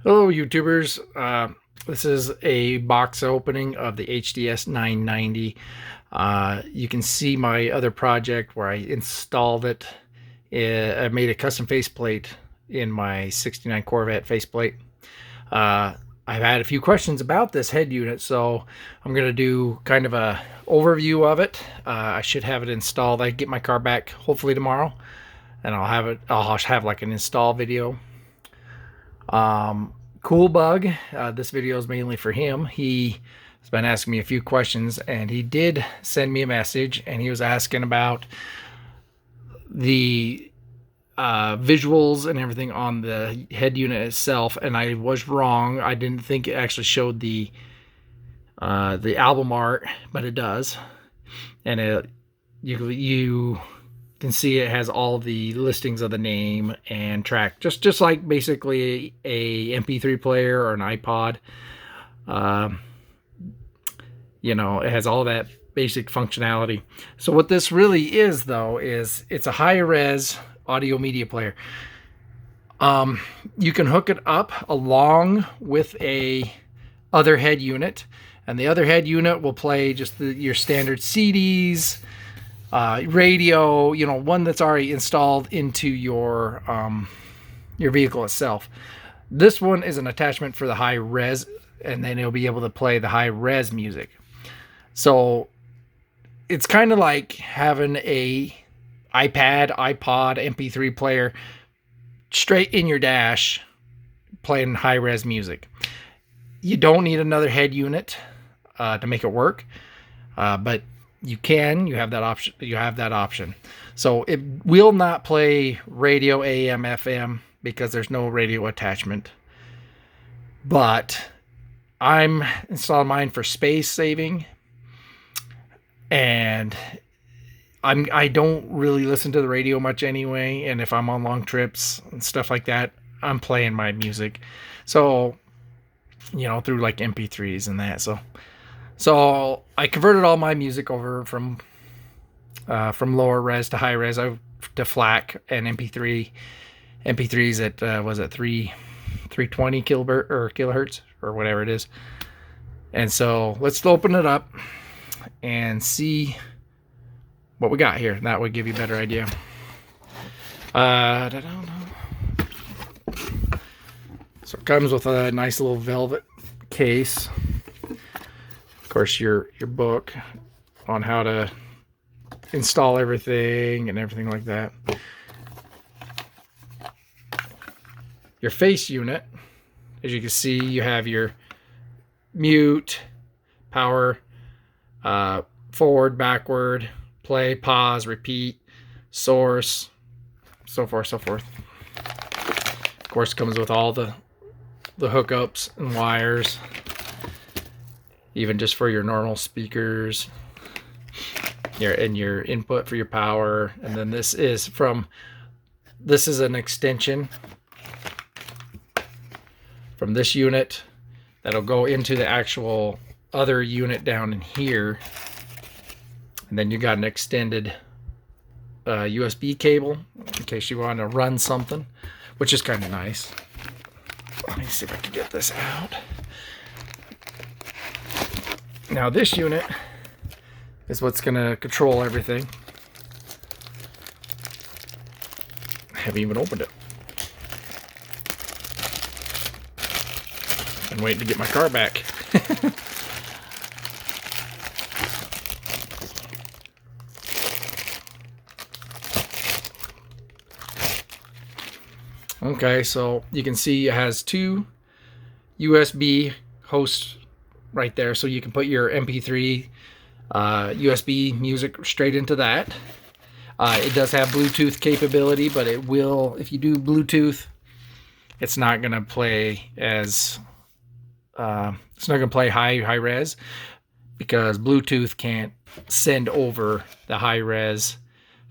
Hello YouTubers, this is a box opening of the HDS-990. You can see my other project where I installed it. I made a custom faceplate in my 69 Corvette faceplate. I've had a few questions about this head unit, so I'm going to do kind of a overview of it. I should have it installed. I get my car back hopefully tomorrow, and I'll have like an install video. Cool Bug, this video is mainly for him. He has been asking me a few questions, and he did send me a message, and he was asking about the visuals and everything on the head unit itself, and I was wrong. I didn't think it actually showed the album art, but it does, and you can see it has all the listings of the name and track, just like basically a MP3 player or an iPod. You know, it has all that basic functionality. So what this really is, though, is it's a high-res audio media player. You can hook it up along with a other head unit, and the other head unit will play just your standard CDs, radio, you know, one that's already installed into your vehicle itself. This one is an attachment for the high res, and then it'll be able to play the high res music. So it's kind of like having a iPad, iPod, MP3 player straight in your dash playing high res music. You don't need another head unit to make it work, but you have that option. So it will not play radio, AM, FM, because there's no radio attachment. But I'm installing mine for space saving, and I don't really listen to the radio much anyway, and if I'm on long trips and stuff like that, I'm playing my music. So, you know, through like MP3s and that. So I converted all my music over from lower res to high res, to FLAC and MP3. MP3s at was it 320 kilohertz or whatever it is. And so let's open it up and see what we got here. That would give you a better idea. So it comes with a nice little velvet case. Of course, your book on how to install everything and everything like that. Your face unit, as you can see, you have your mute, power, forward, backward, play, pause, repeat, source, so forth, so forth. Of course, it comes with all the hookups and wires, even just for your normal speakers, your input for your power. And then this is an extension from this unit that'll go into the actual other unit down in here. And then you got an extended USB cable in case you want to run something, which is kind of nice. Let me see if I can get this out. Now this unit is what's going to control everything. I haven't even opened it. I'm waiting to get my car back. Okay, so you can see it has two USB hosts right there, so you can put your MP3 USB music straight into that. It does have Bluetooth capability, but it will, if you do Bluetooth, it's not going to play as it's not going to play high res, because Bluetooth can't send over the high res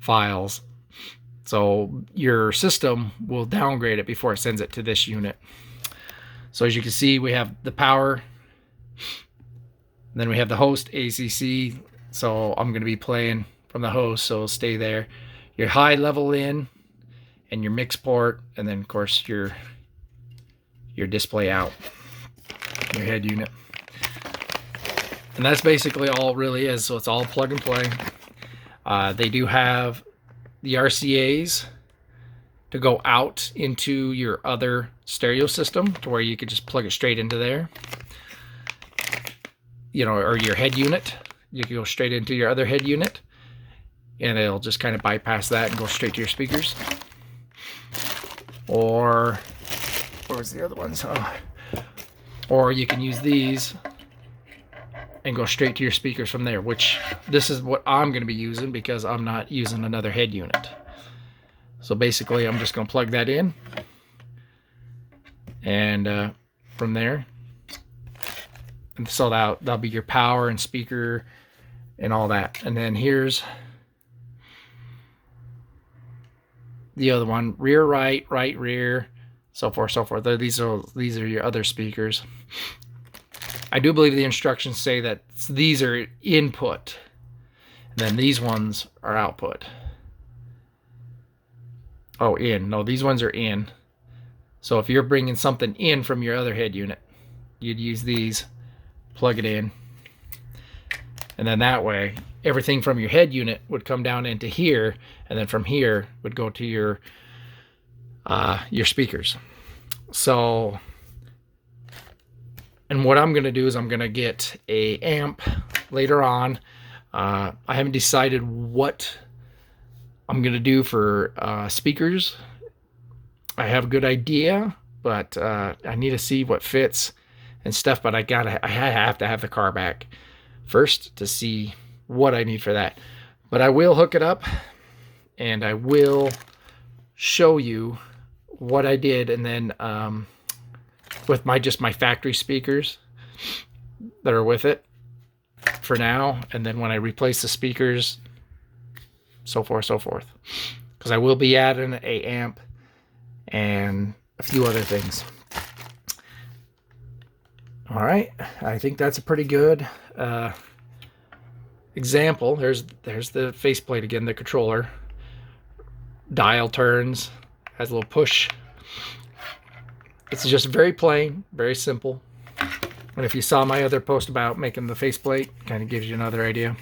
files. So your system will downgrade it before it sends it to this unit. So as you can see, we have the power, then we have the host ACC. So I'm going to be playing from the host, so stay there. Your high level in and your mix port, and then of course your your display out, your head unit. And that's basically all it really is. So it's all plug and play. They do have the RCAs to go out into your other stereo system to where you could just plug it straight into there. You know, or your head unit. You can go straight into your other head unit, and it'll just kind of bypass that and go straight to your speakers. Or, what was the other ones? Or you can use these and go straight to your speakers from there, which this is what I'm going to be using because I'm not using another head unit. So basically, I'm just going to plug that in, and from there, and so that'll be your power and speaker and all that. And then here's the other one: rear, right, right, rear, so forth, so forth. These are your other speakers. I do believe the instructions say that these are input, and then these ones are output. Oh, in. No, these ones are in. So if you're bringing something in from your other head unit, you'd use these, plug it in, and then that way everything from your head unit would come down into here, and then from here would go to your speakers. So, and what I'm going to do is I'm going to get a amp later on. I haven't decided what I'm going to do for speakers. I have a good idea, but I need to see what fits and stuff. But I have to have the car back first to see what I need for that. But I will hook it up, and I will show you what I did, and then with just my factory speakers that are with it for now, and then when I replace the speakers, so forth, so forth. Because I will be adding a amp and a few other things. All right, I think that's a pretty good example. There's the faceplate again, the controller. Dial turns, has a little push. It's just very plain, very simple. And if you saw my other post about making the faceplate, kind of gives you another idea.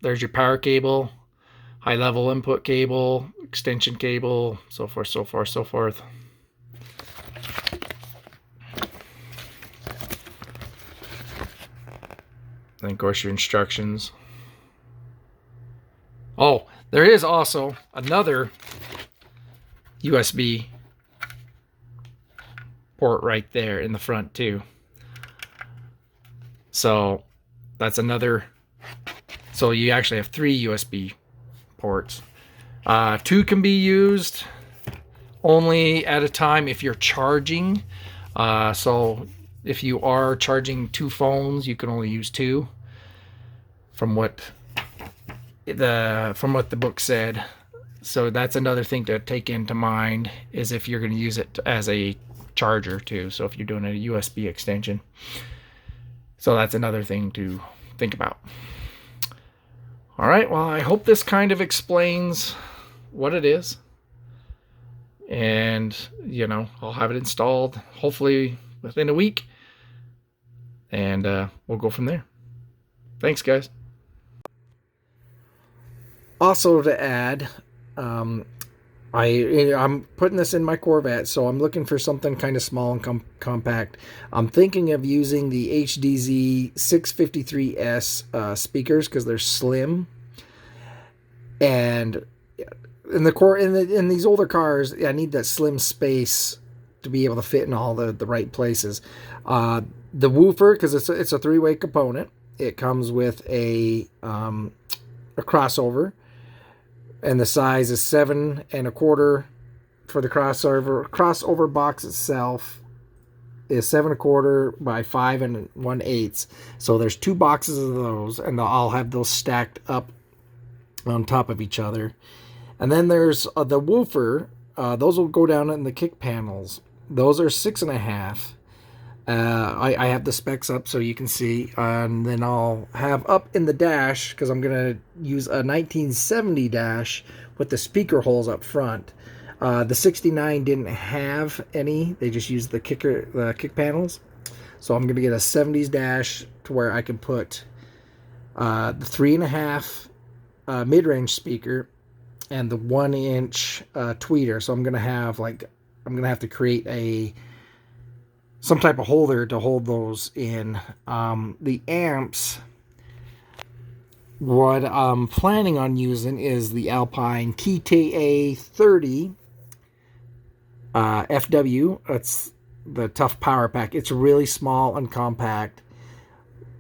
There's your power cable, high level input cable, extension cable, so forth, so forth, so forth. And of course your instructions. Oh, there is also another USB port right there in the front too. So that's another. So you actually have 3 USB ports. 2 can be used only at a time if you're charging. So if you are charging 2 phones, you can only use 2. From what the book said. So that's another thing to take into mind, is if you're going to use it as a charger too. So if you're doing a USB extension. So that's another thing to think about. All right, well, I hope this kind of explains what it is. And, you know, I'll have it installed hopefully within a week. And we'll go from there. Thanks, guys. Also to add, I'm putting this in my Corvette, so I'm looking for something kind of small and compact. I'm thinking of using the HDZ-653S speakers because they're slim, and in these older cars, I need that slim space to be able to fit in all the right places. The woofer, because it's a 3-way component, it comes with a crossover. And the size is 7 1/4 for the crossover. Crossover box itself is 7 1/4 by 5 1/8. So there's 2 boxes of those, and I'll have those stacked up on top of each other. And then there's the woofer. Those will go down in the kick panels. Those are 6 1/2. I have the specs up so you can see, and then I'll have up in the dash, because I'm going to use a 1970 dash with the speaker holes up front. The 69 didn't have any. They just used the kick panels. So I'm going to get a 70s dash to where I can put the 3.5 mid-range speaker and the 1-inch tweeter. So I'm going to have to create some type of holder to hold those in. The amps, what I'm planning on using is the Alpine TTA-30 FW. It's the tough power pack. It's really small and compact.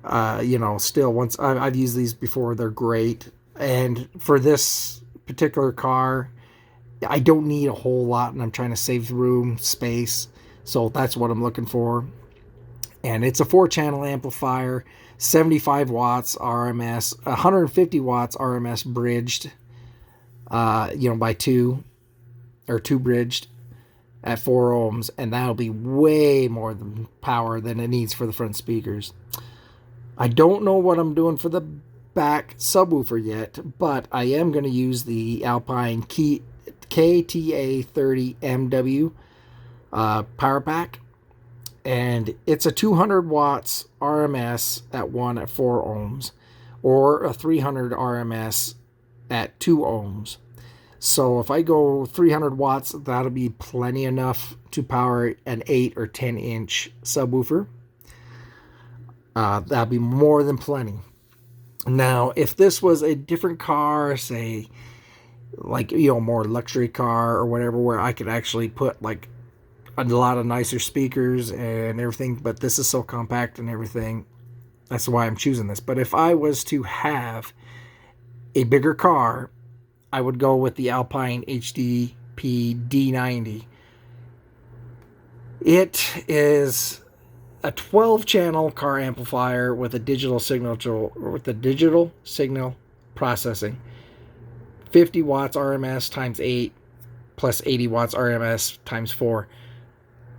Still, once I've used these before, they're great. And for this particular car, I don't need a whole lot, and I'm trying to save room, space. So that's what I'm looking for. And it's a 4-channel amplifier, 75 watts RMS, 150 watts RMS bridged, by 2 bridged at 4 ohms, and that'll be way more power than it needs for the front speakers. I don't know what I'm doing for the back subwoofer yet, but I am going to use the Alpine KTA-30 MW power pack, and it's a 200 watts RMS at 4 ohms, or a 300 RMS at 2 ohms. So if I go 300 watts, that'll be plenty enough to power an 8 or 10 inch subwoofer. That'll be more than plenty. Now, if this was a different car, say, like, more luxury car or whatever, where I could actually put like a lot of nicer speakers and everything, but this is so compact and everything, that's why I'm choosing this. But if I was to have a bigger car, I would go with the Alpine HD-990. It is a 12-channel car amplifier with a digital signal processing. 50 watts RMS times 8 plus 80 watts RMS times 4.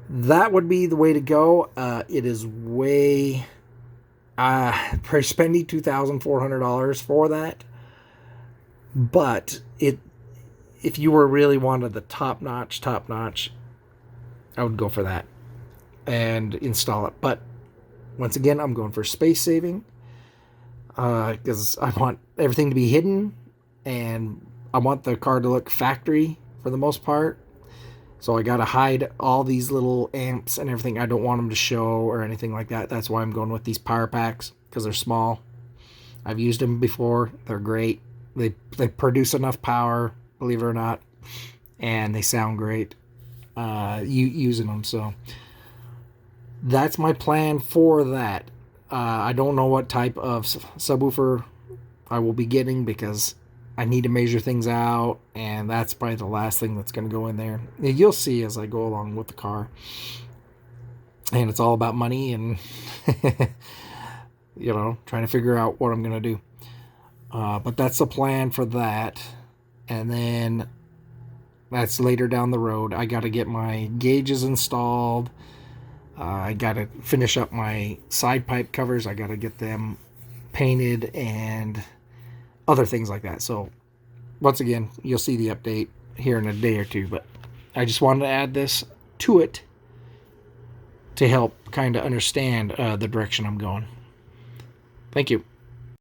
That would be the way to go. It is way pretty spendy, $2,400 for that. But if you were really wanted the top notch, I would go for that and install it. But once again, I'm going for space saving, because I want everything to be hidden, and I want the car to look factory for the most part. So I gotta hide all these little amps and everything. I don't want them to show or anything like that. That's why I'm going with these power packs, because they're small. I've used them before. They're great. They produce enough power, believe it or not, and they sound great using them. So that's my plan for that. I don't know what type of subwoofer I will be getting, because I need to measure things out, and that's probably the last thing that's going to go in there. You'll see as I go along with the car. And it's all about money and trying to figure out what I'm going to do. But that's the plan for that. And then that's later down the road. I got to get my gauges installed. I got to finish up my side pipe covers. I got to get them painted and other things like that. So once again, you'll see the update here in a day or two. But I just wanted to add this to it to help kind of understand the direction I'm going. Thank you.